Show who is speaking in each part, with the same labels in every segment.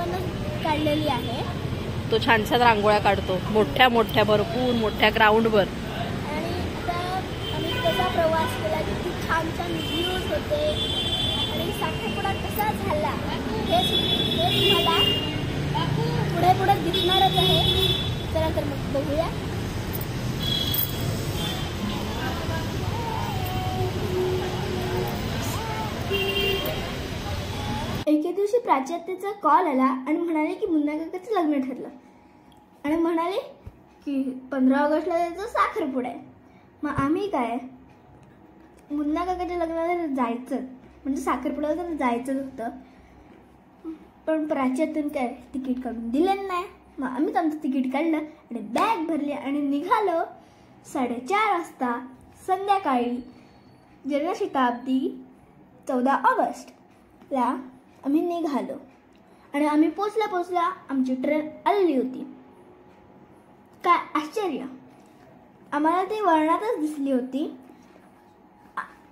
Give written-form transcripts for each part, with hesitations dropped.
Speaker 1: बाबांना काढलेली आहे.
Speaker 2: तो छानशा रांगोळ्या काढतो, मोठ्या मोठ्या भरपूर मोठ्या ग्राउंडवर.
Speaker 1: आणि आता आम्ही कसा प्रवास केला, किती छान छान व्ह्यूज होते आणि साखरपुडा कसा झाला हे तुम्हाला पुढे पुढे दिसणारच आहे. चला तर मग बघूया. एके दिवशी प्राचार्याचा कॉल आला आणि म्हणाले की मुन्ना काकाचं लग्न ठरलं आणि म्हणाले की 15 ऑगस्टला त्याचं साखरपुडा आहे. मग आम्ही काय मुन्ना काकाच्या लग्नाला जायचं म्हणजे साखरपुड्याला तर जायचंच होतं. पण प्राचार्याने काय तिकीट काढून दिलं नाही. मग आम्ही आमचं तिकीट काढलं आणि बॅग भरली आणि निघालो 4:30 वाजता संध्याकाळी जनशताब्दी 14 ऑगस्टला आम्ही निघालो आणि आम्ही पोचल्या आमची ट्रेन आलेली होती. काय आश्चर्य, आम्हाला ती वळणातच दिसली होती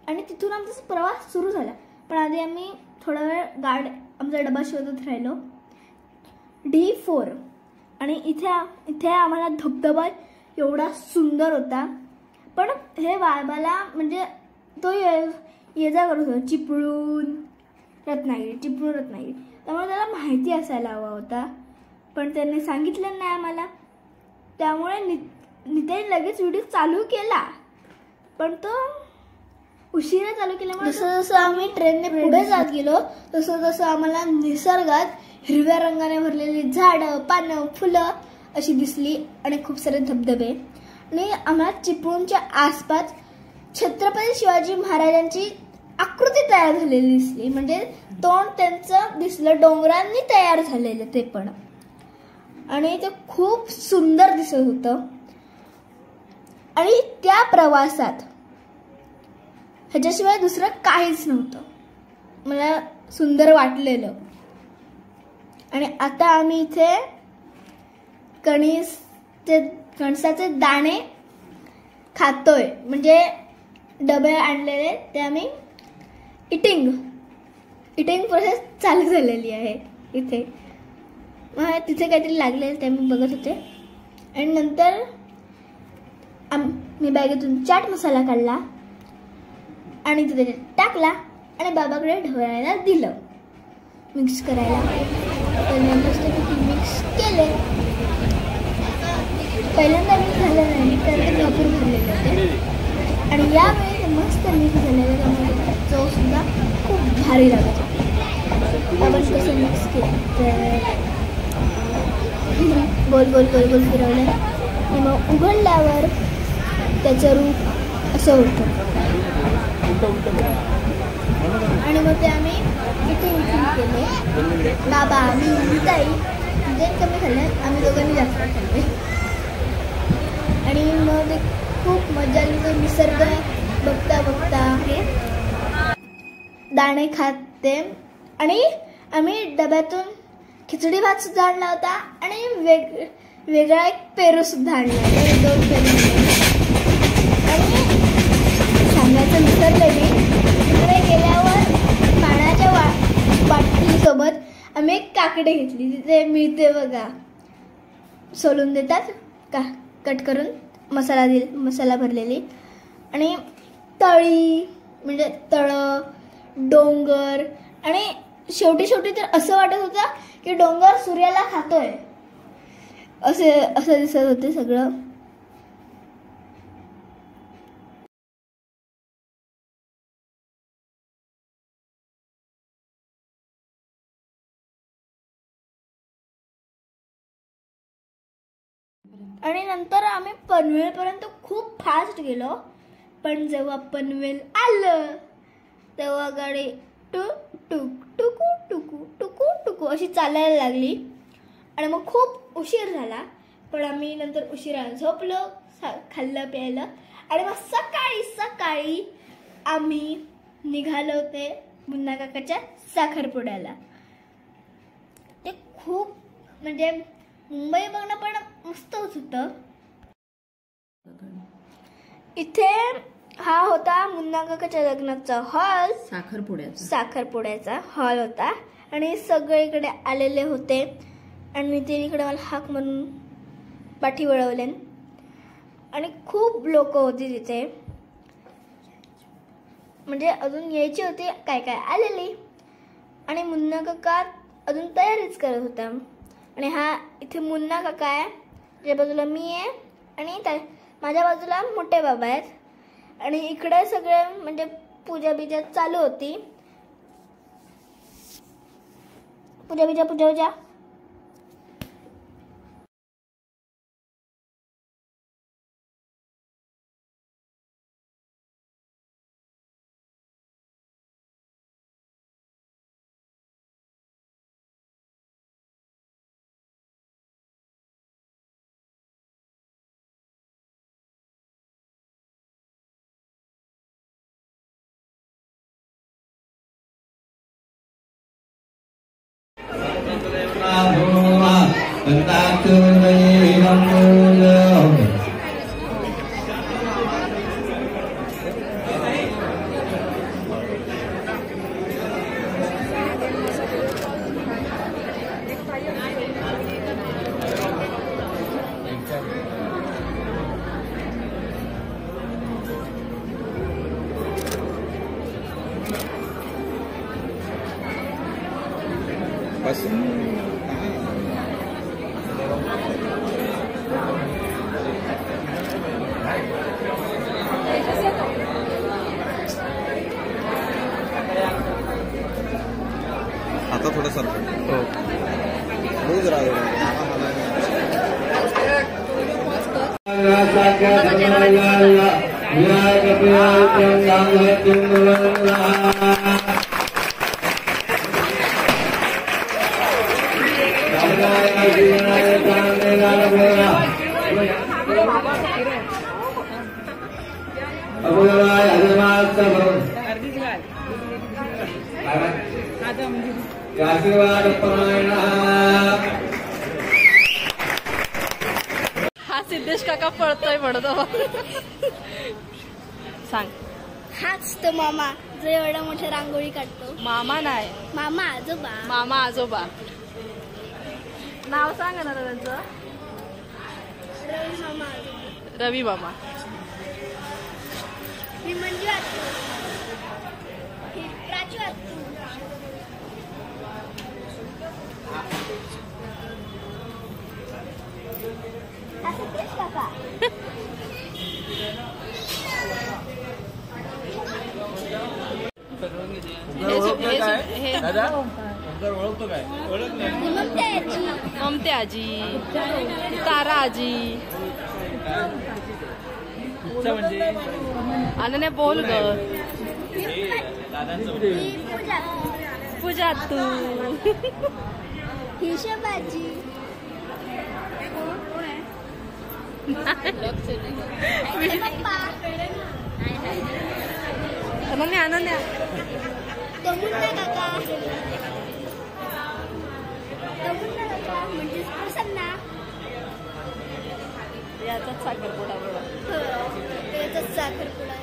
Speaker 1: आणि तिथून आमचा प्रवास सुरू झाला. पण आधी आम्ही थोडा वेळ आमचा डबा शोधत राहिलो D4 आणि इथे आम्हाला धबधबा एवढा सुंदर होता. पण हे बाबाला म्हणजे तो ये जा करत होता चिपळूण रत्नागिरी, त्यामुळे त्याला माहिती असायला हवा होता. पण त्यांनी सांगितलं नाही आम्हाला. त्यामुळे नितीन लगेच व्हिडिओ चालू केला पण तो उशिरा चालू केल्यामुळे जसं आम्ही ट्रेनने पुढे जात गेलो तसं आम्हाला निसर्गात हिरव्या रंगाने भरलेली झाडं, पानं, फुलं अशी दिसली आणि खूप सारे धबधबे. आणि आम्हाला चिपळूणच्या आसपास छत्रपती शिवाजी महाराजांची आकृती तयार झालेली दिसली. म्हणजे तोंड त्यांचं दिसलं, डोंगरांनी तयार झालेलं ते पण. आणि ते खूप सुंदर दिसत होतं. आणि त्या प्रवासात ह्याच्याशिवाय दुसरं काहीच नव्हतं मला सुंदर वाटलेलं. आणि आता आम्ही इथे कणसाचे दाणे खातोय. म्हणजे डबे आणलेले ते आम्ही इटिंग प्रोसेस चालू झालेली आहे इथे. तिथे काहीतरी लागलेलं ते मी बघत होते. आणि नंतर मी बॅगेतून चाट मसाला काढला आणि तिथे टाकला आणि बाबाकडे ढवळायला दिलं मिक्स करायला. मस्तपैकी मिक्स केले. पहिल्यांदा मिक्स झालं नाही तर ते भरपूर भरलेले होते आणि यावेळी मस्त मिक्स झालेलं त्यामुळे चव सुद्धा खूप भारी लागत होती. आपण कसं मिक्स केलं तर गोल गोल गोल गोल फिरवलं आणि मग उघडल्यावर त्याचं रूप असं होतं. आणि मग ते आम्ही इथे केले. बाबा मी ताई म्हणजे कमी खाल्लं, आम्ही दोघांनी जास्त खाल्ले. आणि मग ते खूप मजा आली. तो निसर्ग बघता बघता हे दाणे खाते. आणि आम्ही डब्यातून खिचडी भात सुद्धा आणला होता आणि वेगळा एक पेरू सुद्धा आणला होता. 2 पेरू. आणि सांगायचं विसरलं मी, तिकडे गेल्यावर पाण्याच्या बाटलीसोबत आम्ही एक काकडी घेतली. तिथे मिळते बघा, सोलून देतात का कट करून मसाला भरलेली. आणि तळी म्हणजे तळं, डोंगर आणि शेवटी तर असं वाटत होतं की डोंगर सूर्याला खातोय असं दिसत होते सगळं. आणि नंतर आम्ही पनवेलपर्यंत खूप फास्ट गेलो. पण जेव्हा पनवेल आलं तेव्हा गाडी टुक टुक टुकू टुकू टुकू टुकू अशी चालायला लागली आणि मग खूप उशीर झाला. पण आम्ही नंतर उशिरा झोपलो, खाल्लं प्यायलं आणि मग सकाळी आम्ही निघालो होते मुन्ना काकाच्या साखरपुड्याला. ते खूप म्हणजे मुंबई बघणं पण मस्तच होतं. इथे हा होता मुन्ना काकाच्या लग्नाचा हॉल, साखरपुड्याचा हॉल होता. आणि सगळे इकडे आलेले होते आणि ते इकडे मला हाक म्हणून पाठी वळवले आणि खूप लोक होती तिथे, म्हणजे अजून यायची होती काय काय आलेली. आणि मुन्ना काका अजून तयारीच करत होता. आणि हा इथे मुन्ना काका आहे, त्याच्या बाजूला मी आहे आणि माझ्या बाजूला मोठे बाबा आहेत. आणि इकडे सगळे म्हणजे पूजा बिजा चालू होती. पूजा
Speaker 3: आता थोडंसं
Speaker 2: हा सिद्धेश काका पळतोय पडतो. सांग.
Speaker 1: हाच तो मामा जो एवढा मोठ्या रांगोळी काढतो.
Speaker 2: मामा नाही,
Speaker 1: मामा आजोबा.
Speaker 2: मामा आजोबा. नाव सांग ना त्यांचं.
Speaker 1: रवी मामा आजोबा.
Speaker 2: रवी मामा.
Speaker 1: ही मंजू आत्तू. ही प्राचू आत्तू. हा सतीश काका.
Speaker 2: ममते आजी, तारा आजी. अनन्या बोल ग. पूजा तू.
Speaker 1: हिशोबाजी.
Speaker 2: अनन्या अनन्या.
Speaker 1: तमुन्ना काका. तमुन्ना काका म्हणजे प्रसन्ना.
Speaker 2: याचाच साखरपुडा बघा.
Speaker 1: त्याचाच साखरपुडा.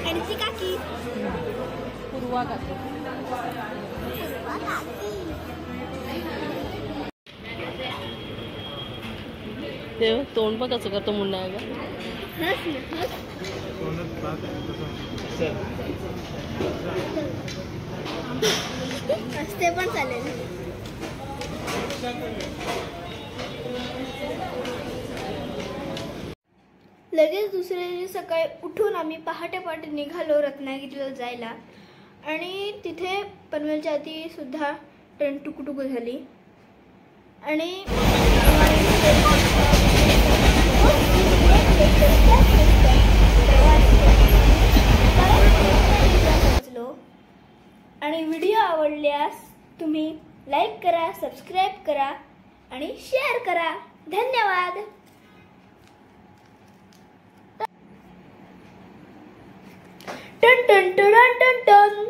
Speaker 1: आणि ती काकी
Speaker 2: पूर्वा काकी. ते तोंड बघ कसं करतो मुन्ना ग.
Speaker 1: असते पण चालेल. लगेच दुसऱ्या दिवशी सकाळी उठून आम्ही पहाटे निघालो रत्नागिरीला जायला. आणि तिथे पनवेलच्या आधी सुद्धा ट्रेन टुकटुक झाली. आणि आणि व्हिडिओ आवडल्यास तुम्ही लाईक करा, सबस्क्राईब करा आणि शेअर करा. धन्यवाद. टन टन टन टन टन.